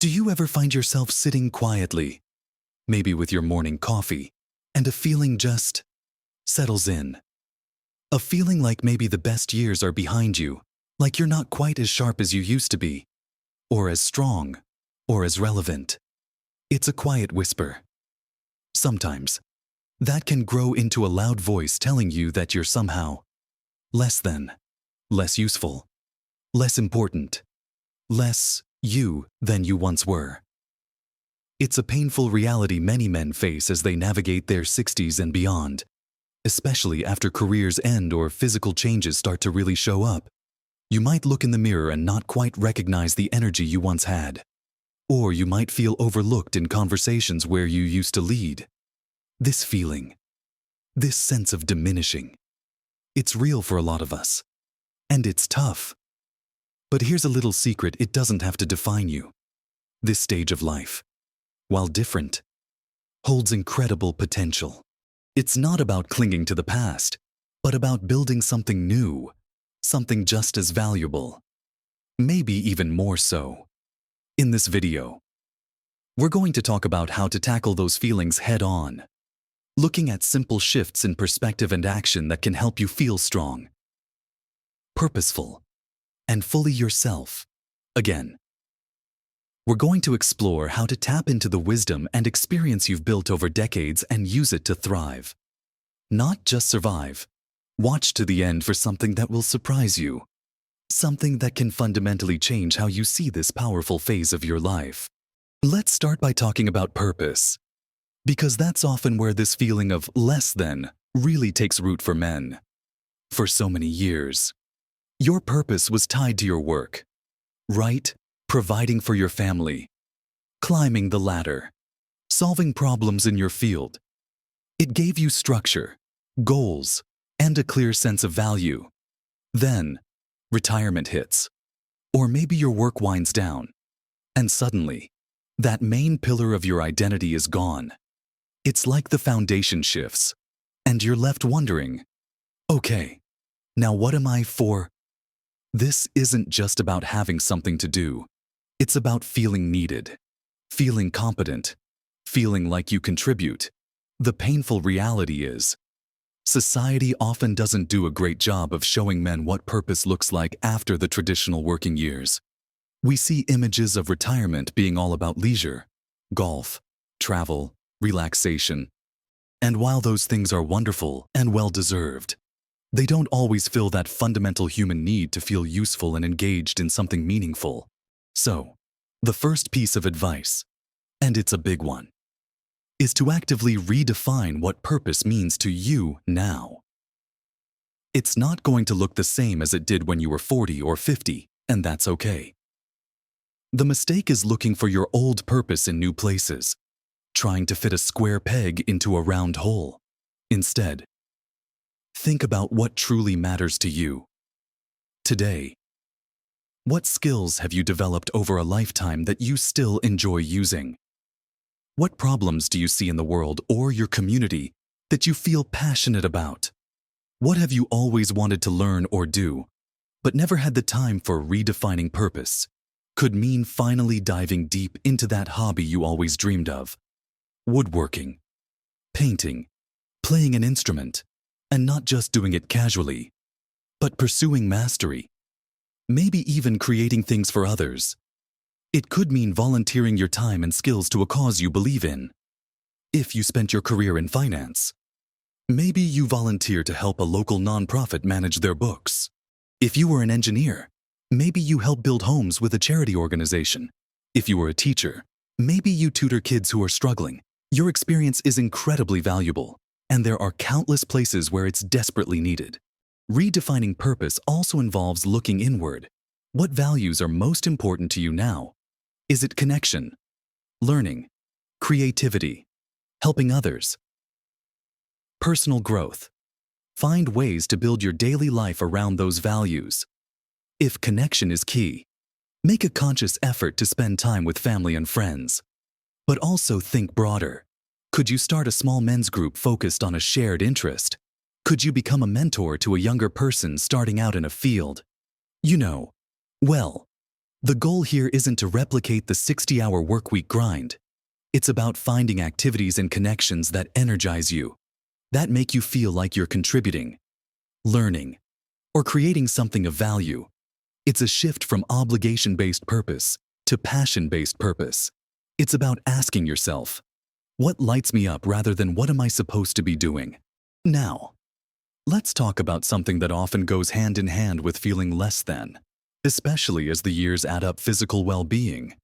Do you ever find yourself sitting quietly, maybe with your morning coffee, and a feeling just settles in? A feeling like maybe the best years are behind you, like you're not quite as sharp as you used to be, or as strong, or as relevant. It's a quiet whisper. Sometimes, that can grow into a loud voice telling you that you're somehow less than, less useful, less important, less you than you once were. It's a painful reality many men face as they navigate their 60s and beyond, especially after careers end or physical changes start to really show up. You might look in the mirror and not quite recognize the energy you once had. Or you might feel overlooked in conversations where you used to lead. This feeling, this sense of diminishing, it's real for a lot of us. And it's tough. But here's a little secret: it doesn't have to define you. This stage of life, while different, holds incredible potential. It's not about clinging to the past, but about building something new, something just as valuable, maybe even more so. In this video, we're going to talk about how to tackle those feelings head-on, looking at simple shifts in perspective and action that can help you feel strong, purposeful, and fully yourself again. We're going to explore how to tap into the wisdom and experience you've built over decades and use it to thrive. Not just survive. Watch to the end for something that will surprise you. Something that can fundamentally change how you see this powerful phase of your life. Let's start by talking about purpose, because that's often where this feeling of less than really takes root for men. For so many years, your purpose was tied to your work, right? Providing for your family, climbing the ladder, solving problems in your field. It gave you structure, goals, and a clear sense of value. Then, retirement hits, or maybe your work winds down, and suddenly, that main pillar of your identity is gone. It's like the foundation shifts, and you're left wondering, okay, now what am I for? This isn't just about having something to do. It's about feeling needed, feeling competent, feeling like you contribute. The painful reality is, society often doesn't do a great job of showing men what purpose looks like after the traditional working years. We see images of retirement being all about leisure, golf, travel, relaxation. And while those things are wonderful and well-deserved, they don't always fill that fundamental human need to feel useful and engaged in something meaningful. So, the first piece of advice, and it's a big one, is to actively redefine what purpose means to you now. It's not going to look the same as it did when you were 40 or 50, and that's okay. The mistake is looking for your old purpose in new places, trying to fit a square peg into a round hole. Instead, think about what truly matters to you today. What skills have you developed over a lifetime that you still enjoy using? What problems do you see in the world or your community that you feel passionate about? What have you always wanted to learn or do, but never had the time for? Redefining purpose could mean finally diving deep into that hobby you always dreamed of. Woodworking, painting, playing an instrument, and not just doing it casually, but pursuing mastery. Maybe even creating things for others. It could mean volunteering your time and skills to a cause you believe in. If you spent your career in finance, maybe you volunteer to help a local nonprofit manage their books. If you were an engineer, maybe you help build homes with a charity organization. If you were a teacher, maybe you tutor kids who are struggling. Your experience is incredibly valuable, and there are countless places where it's desperately needed. Redefining purpose also involves looking inward. What values are most important to you now? Is it connection, learning, creativity, helping others, personal growth? Find ways to build your daily life around those values. If connection is key, make a conscious effort to spend time with family and friends. But also think broader. Could you start a small men's group focused on a shared interest? Could you become a mentor to a younger person starting out in a field? The goal here isn't to replicate the 60-hour workweek grind. It's about finding activities and connections that energize you, that make you feel like you're contributing, learning, or creating something of value. It's a shift from obligation-based purpose to passion-based purpose. It's about asking yourself, what lights me up rather than what am I supposed to be doing? Now, let's talk about something that often goes hand in hand with feeling less than, especially as the years add up: physical well-being.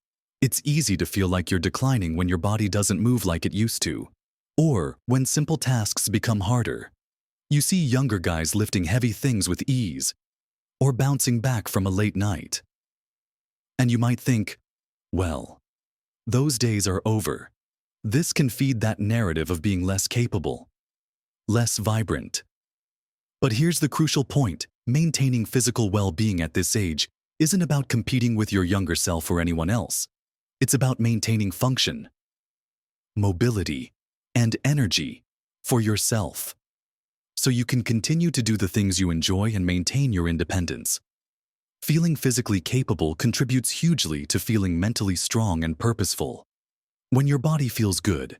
It's easy to feel like you're declining when your body doesn't move like it used to, or when simple tasks become harder. You see younger guys lifting heavy things with ease, or bouncing back from a late night. And you might think, well, those days are over. This can feed that narrative of being less capable, less vibrant. But here's the crucial point: maintaining physical well-being at this age isn't about competing with your younger self or anyone else. It's about maintaining function, mobility, and energy for yourself, so you can continue to do the things you enjoy and maintain your independence. Feeling physically capable contributes hugely to feeling mentally strong and purposeful. When your body feels good,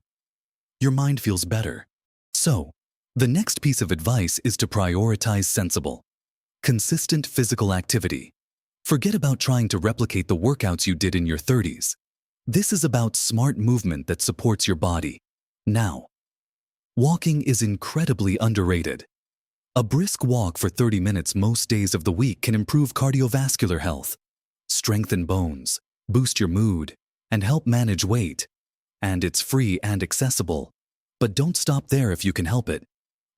your mind feels better. So, the next piece of advice is to prioritize sensible, consistent physical activity. Forget about trying to replicate the workouts you did in your 30s. This is about smart movement that supports your body. Now, walking is incredibly underrated. A brisk walk for 30 minutes most days of the week can improve cardiovascular health, strengthen bones, boost your mood, and help manage weight. And it's free and accessible. But don't stop there if you can help it.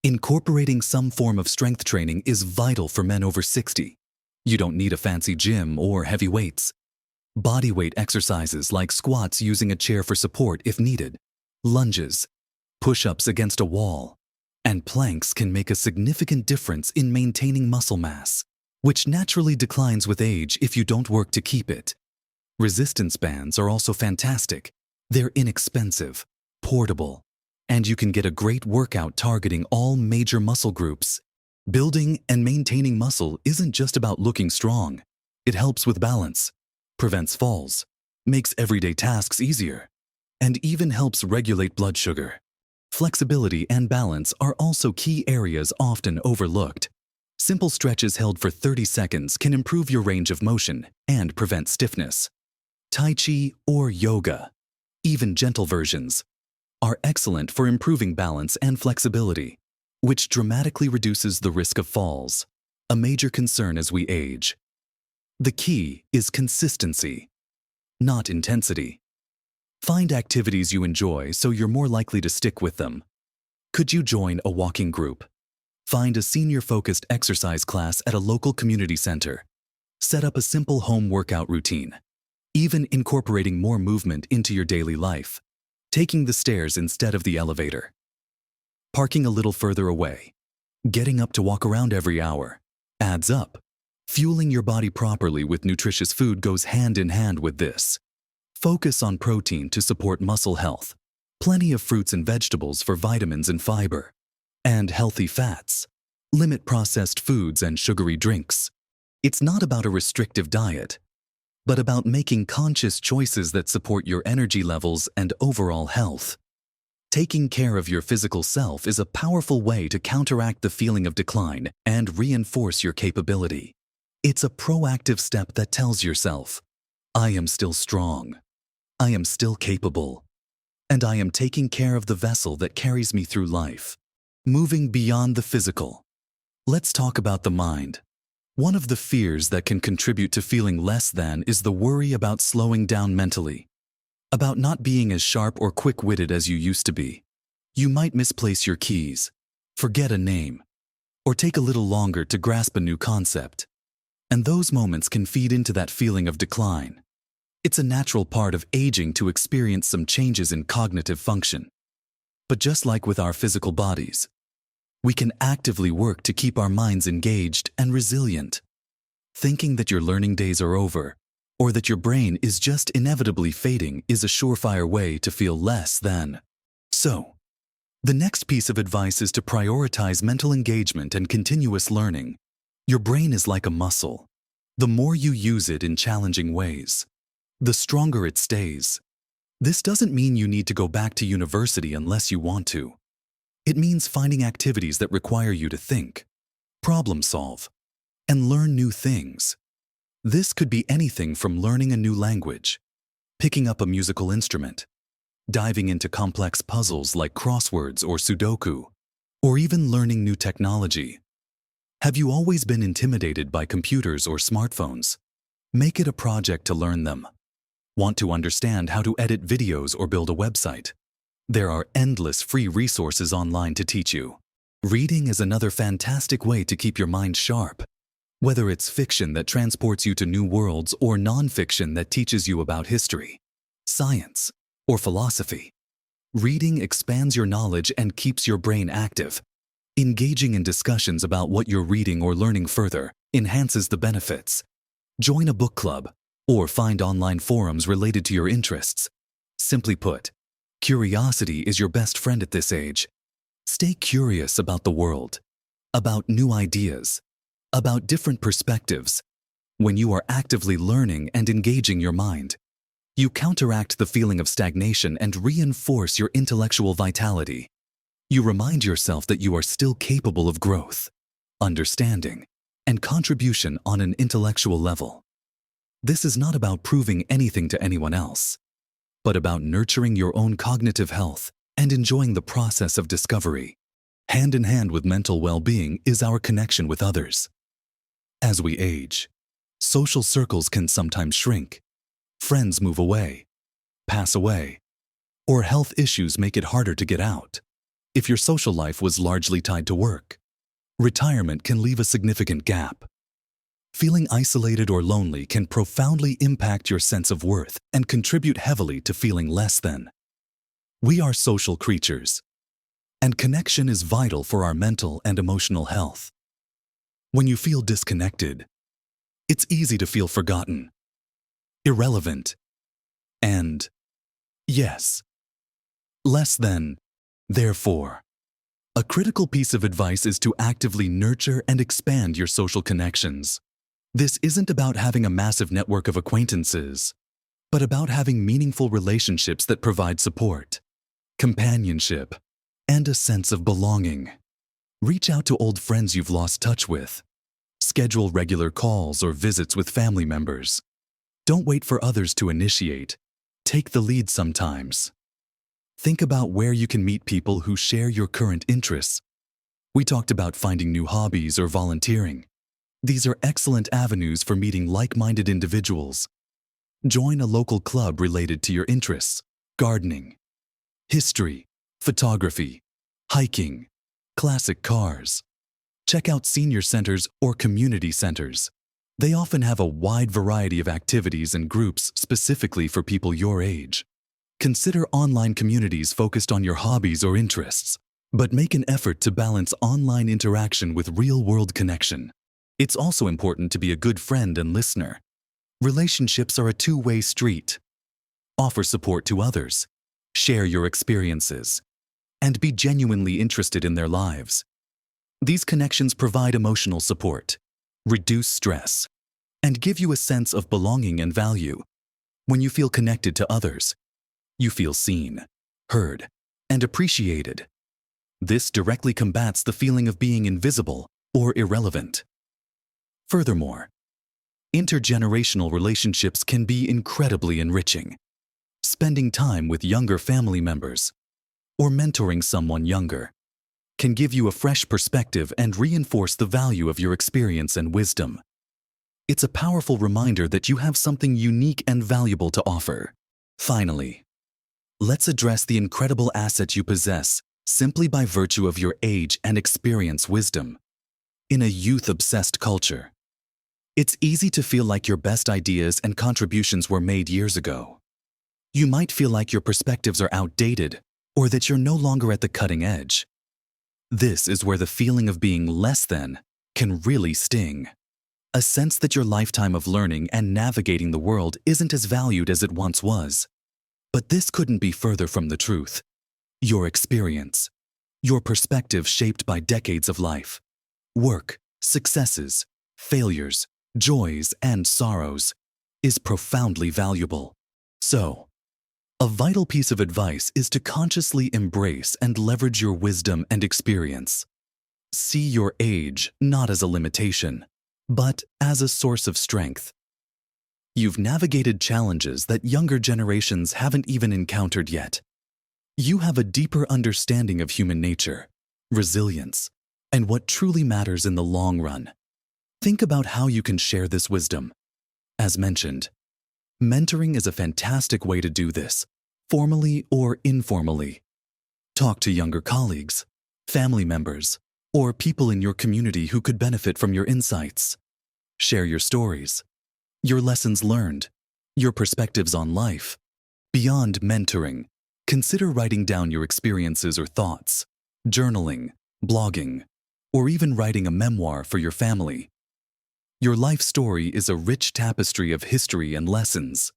Incorporating some form of strength training is vital for men over 60. You don't need a fancy gym or heavy weights. Bodyweight exercises like squats using a chair for support if needed, lunges, push-ups against a wall, and planks can make a significant difference in maintaining muscle mass, which naturally declines with age if you don't work to keep it. Resistance bands are also fantastic. They're inexpensive, portable, and you can get a great workout targeting all major muscle groups. Building and maintaining muscle isn't just about looking strong. It helps with balance, prevents falls, makes everyday tasks easier, and even helps regulate blood sugar. Flexibility and balance are also key areas often overlooked. Simple stretches held for 30 seconds can improve your range of motion and prevent stiffness. Tai Chi or yoga, even gentle versions, are excellent for improving balance and flexibility, which dramatically reduces the risk of falls, a major concern as we age. The key is consistency, not intensity. Find activities you enjoy so you're more likely to stick with them. Could you join a walking group? Find a senior-focused exercise class at a local community center. Set up a simple home workout routine. Even incorporating more movement into your daily life. Taking the stairs instead of the elevator. Parking a little further away. Getting up to walk around every hour. Adds up. Fueling your body properly with nutritious food goes hand in hand with this. Focus on protein to support muscle health. Plenty of fruits and vegetables for vitamins and fiber. And healthy fats. Limit processed foods and sugary drinks. It's not about a restrictive diet, but about making conscious choices that support your energy levels and overall health. Taking care of your physical self is a powerful way to counteract the feeling of decline and reinforce your capability. It's a proactive step that tells yourself, I am still strong, I am still capable, and I am taking care of the vessel that carries me through life. Moving beyond the physical, let's talk about the mind. One of the fears that can contribute to feeling less than is the worry about slowing down mentally, about not being as sharp or quick-witted as you used to be. You might misplace your keys, forget a name, or take a little longer to grasp a new concept. And those moments can feed into that feeling of decline. It's a natural part of aging to experience some changes in cognitive function. But just like with our physical bodies, we can actively work to keep our minds engaged and resilient. Thinking that your learning days are over, or that your brain is just inevitably fading, is a surefire way to feel less than. So, the next piece of advice is to prioritize mental engagement and continuous learning. Your brain is like a muscle. The more you use it in challenging ways, the stronger it stays. This doesn't mean you need to go back to university unless you want to. It means finding activities that require you to think, problem solve, and learn new things. This could be anything from learning a new language, picking up a musical instrument, diving into complex puzzles like crosswords or Sudoku, or even learning new technology. Have you always been intimidated by computers or smartphones? Make it a project to learn them. Want to understand how to edit videos or build a website? There are endless free resources online to teach you. Reading is another fantastic way to keep your mind sharp. Whether it's fiction that transports you to new worlds or nonfiction that teaches you about history, science, or philosophy, reading expands your knowledge and keeps your brain active. Engaging in discussions about what you're reading or learning further enhances the benefits. Join a book club or find online forums related to your interests. Simply put, curiosity is your best friend at this age. Stay curious about the world, about new ideas, about different perspectives. When you are actively learning and engaging your mind, you counteract the feeling of stagnation and reinforce your intellectual vitality. You remind yourself that you are still capable of growth, understanding, and contribution on an intellectual level. This is not about proving anything to anyone else, but about nurturing your own cognitive health and enjoying the process of discovery. Hand in hand with mental well-being is our connection with others. As we age, social circles can sometimes shrink. Friends move away, pass away, or health issues make it harder to get out. If your social life was largely tied to work, retirement can leave a significant gap. Feeling isolated or lonely can profoundly impact your sense of worth and contribute heavily to feeling less than. We are social creatures, and connection is vital for our mental and emotional health. When you feel disconnected, it's easy to feel forgotten, irrelevant, and, yes, less than. Therefore, a critical piece of advice is to actively nurture and expand your social connections. This isn't about having a massive network of acquaintances, but about having meaningful relationships that provide support, companionship, and a sense of belonging. Reach out to old friends you've lost touch with. Schedule regular calls or visits with family members. Don't wait for others to initiate. Take the lead sometimes. Think about where you can meet people who share your current interests. We talked about finding new hobbies or volunteering. These are excellent avenues for meeting like-minded individuals. Join a local club related to your interests: gardening, history, photography, hiking, classic cars. Check out senior centers or community centers. They often have a wide variety of activities and groups specifically for people your age. Consider online communities focused on your hobbies or interests, but make an effort to balance online interaction with real-world connection. It's also important to be a good friend and listener. Relationships are a two-way street. Offer support to others, share your experiences, and be genuinely interested in their lives. These connections provide emotional support, reduce stress, and give you a sense of belonging and value. When you feel connected to others, you feel seen, heard, and appreciated. This directly combats the feeling of being invisible or irrelevant. Furthermore, intergenerational relationships can be incredibly enriching. Spending time with younger family members or mentoring someone younger can give you a fresh perspective and reinforce the value of your experience and wisdom. It's a powerful reminder that you have something unique and valuable to offer. Finally, let's address the incredible asset you possess simply by virtue of your age and experience: wisdom. In a youth-obsessed culture, it's easy to feel like your best ideas and contributions were made years ago. You might feel like your perspectives are outdated or that you're no longer at the cutting edge. This is where the feeling of being less than can really sting. A sense that your lifetime of learning and navigating the world isn't as valued as it once was. But this couldn't be further from the truth. Your experience, your perspective shaped by decades of life, work, successes, failures, joys and sorrows, is profoundly valuable. So, a vital piece of advice is to consciously embrace and leverage your wisdom and experience. See your age not as a limitation, but as a source of strength. You've navigated challenges that younger generations haven't even encountered yet. You have a deeper understanding of human nature, resilience, and what truly matters in the long run. Think about how you can share this wisdom. As mentioned, mentoring is a fantastic way to do this, formally or informally. Talk to younger colleagues, family members, or people in your community who could benefit from your insights. Share your stories, your lessons learned, your perspectives on life. Beyond mentoring, consider writing down your experiences or thoughts, journaling, blogging, or even writing a memoir for your family. Your life story is a rich tapestry of history and lessons.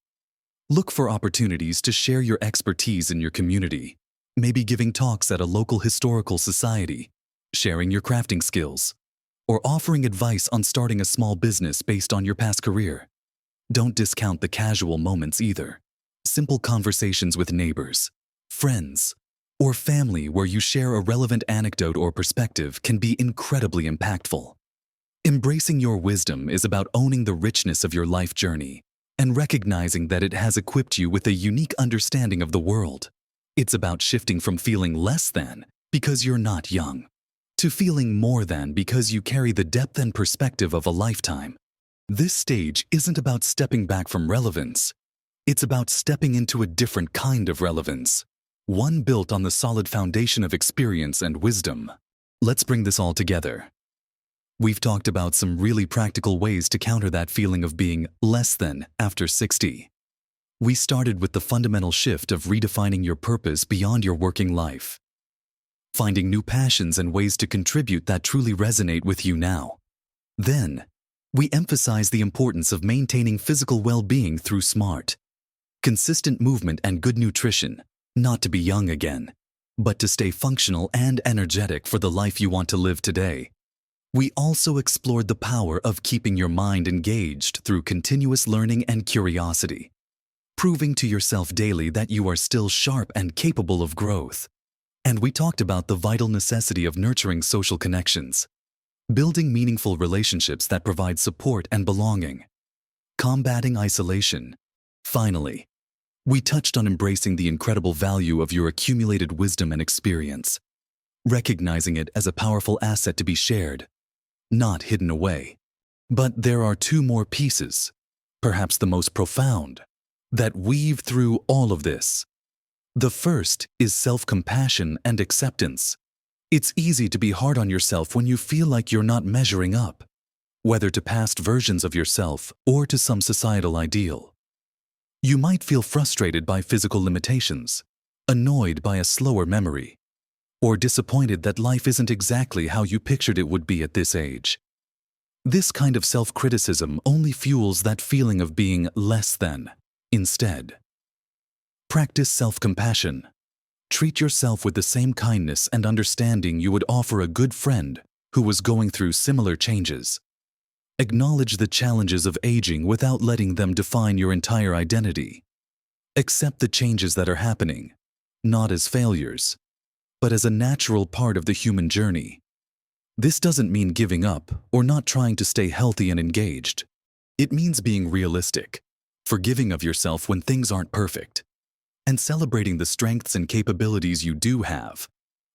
Look for opportunities to share your expertise in your community, maybe giving talks at a local historical society, sharing your crafting skills, or offering advice on starting a small business based on your past career. Don't discount the casual moments either. Simple conversations with neighbors, friends, or family where you share a relevant anecdote or perspective can be incredibly impactful. Embracing your wisdom is about owning the richness of your life journey and recognizing that it has equipped you with a unique understanding of the world. It's about shifting from feeling less than because you're not young to feeling more than because you carry the depth and perspective of a lifetime. This stage isn't about stepping back from relevance. It's about stepping into a different kind of relevance, one built on the solid foundation of experience and wisdom. Let's bring this all together. We've talked about some really practical ways to counter that feeling of being less than after 60. We started with the fundamental shift of redefining your purpose beyond your working life, finding new passions and ways to contribute that truly resonate with you now. Then, we emphasize the importance of maintaining physical well-being through smart, consistent movement and good nutrition, not to be young again, but to stay functional and energetic for the life you want to live today. We also explored the power of keeping your mind engaged through continuous learning and curiosity, proving to yourself daily that you are still sharp and capable of growth. And we talked about the vital necessity of nurturing social connections, building meaningful relationships that provide support and belonging, combating isolation. Finally, we touched on embracing the incredible value of your accumulated wisdom and experience, recognizing it as a powerful asset to be shared, not hidden away. But there are two more pieces, perhaps the most profound, that weave through all of this. The first is self-compassion and acceptance. It's easy to be hard on yourself when you feel like you're not measuring up, whether to past versions of yourself or to some societal ideal. You might feel frustrated by physical limitations, annoyed by a slower memory, or disappointed that life isn't exactly how you pictured it would be at this age. This kind of self-criticism only fuels that feeling of being less than. Instead, practice self-compassion. Treat yourself with the same kindness and understanding you would offer a good friend who was going through similar changes. Acknowledge the challenges of aging without letting them define your entire identity. Accept the changes that are happening, not as failures, but as a natural part of the human journey. This doesn't mean giving up or not trying to stay healthy and engaged. It means being realistic, forgiving of yourself when things aren't perfect, and celebrating the strengths and capabilities you do have.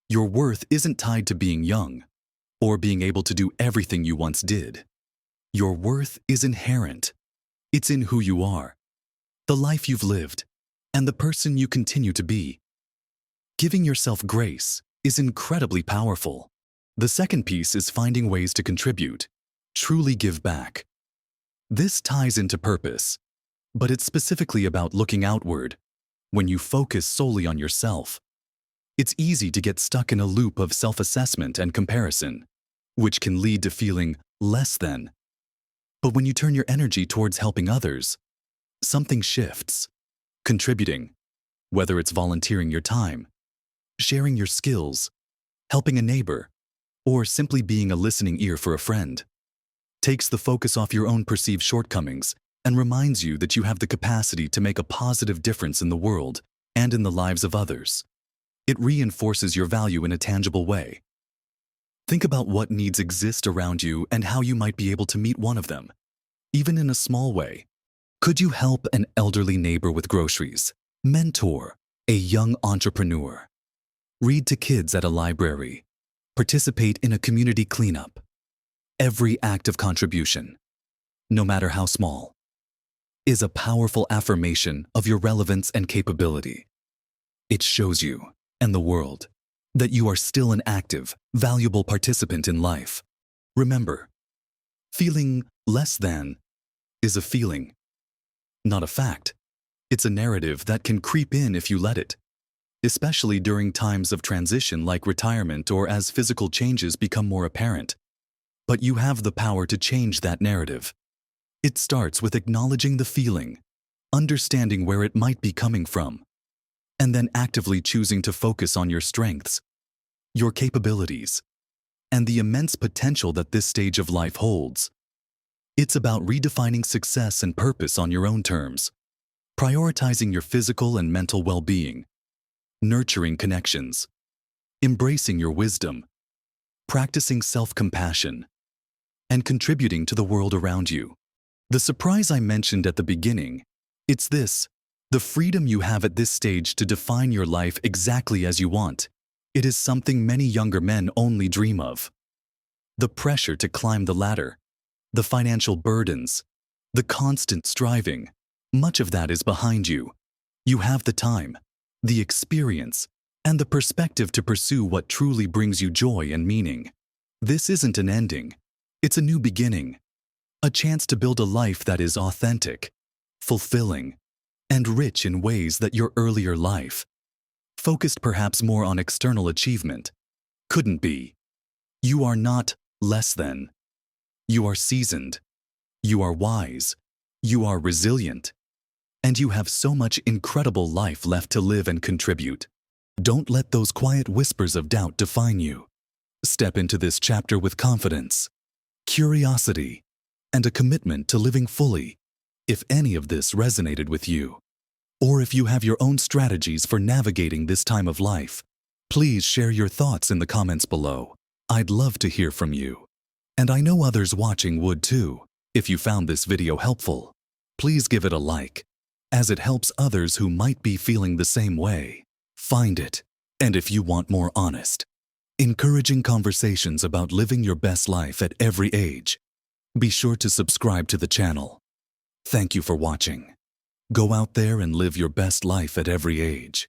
Your worth isn't tied to being young or being able to do everything you once did. Your worth is inherent. It's in who you are, the life you've lived, and the person you continue to be. Giving yourself grace is incredibly powerful. The second piece is finding ways to contribute, truly give back. This ties into purpose, but it's specifically about looking outward. When you focus solely on yourself, it's easy to get stuck in a loop of self-assessment and comparison, which can lead to feeling less than. But when you turn your energy towards helping others, something shifts. Contributing, whether it's volunteering your time, sharing your skills, helping a neighbor, or simply being a listening ear for a friend. takes the focus off your own perceived shortcomings, and reminds you that you have the capacity to make a positive difference in the world and in the lives of others. It reinforces your value in a tangible way. Think about what needs exist around you and how you might be able to meet one of them, even in a small way. Could you help an elderly neighbor with groceries, mentor a young entrepreneur, read to kids at a library, participate in a community cleanup? Every act of contribution, no matter how small, is a powerful affirmation of your relevance and capability. It shows you and the world that you are still an active, valuable participant in life. Remember, feeling less than is a feeling, not a fact. It's a narrative that can creep in if you let it, especially during times of transition like retirement or as physical changes become more apparent. But you have the power to change that narrative. It starts with acknowledging the feeling, understanding where it might be coming from, and then actively choosing to focus on your strengths, your capabilities, and the immense potential that this stage of life holds. It's about redefining success and purpose on your own terms, prioritizing your physical and mental well-being, nurturing connections, embracing your wisdom, practicing self-compassion, and contributing to the world around you. The surprise I mentioned at the beginning, it's this: the freedom you have at this stage to define your life exactly as you want. It is something many younger men only dream of. The pressure to climb the ladder, the financial burdens, the constant striving, much of that is behind you. You have the time, the experience, and the perspective to pursue what truly brings you joy and meaning. This isn't an ending. It's a new beginning, a chance to build a life that is authentic, fulfilling, and rich in ways that your earlier life, focused perhaps more on external achievement, couldn't be. You are not less than. You are seasoned. You are wise. You are resilient. And you have so much incredible life left to live and contribute. Don't let those quiet whispers of doubt define you. Step into this chapter with confidence, curiosity, and a commitment to living fully. If any of this resonated with you, or if you have your own strategies for navigating this time of life, please share your thoughts in the comments below. I'd love to hear from you. And I know others watching would too. If you found this video helpful, please give it a like, as it helps others who might be feeling the same way find it. And if you want more honest, encouraging conversations about living your best life at every age, be sure to subscribe to the channel. Thank you for watching. Go out there and live your best life at every age.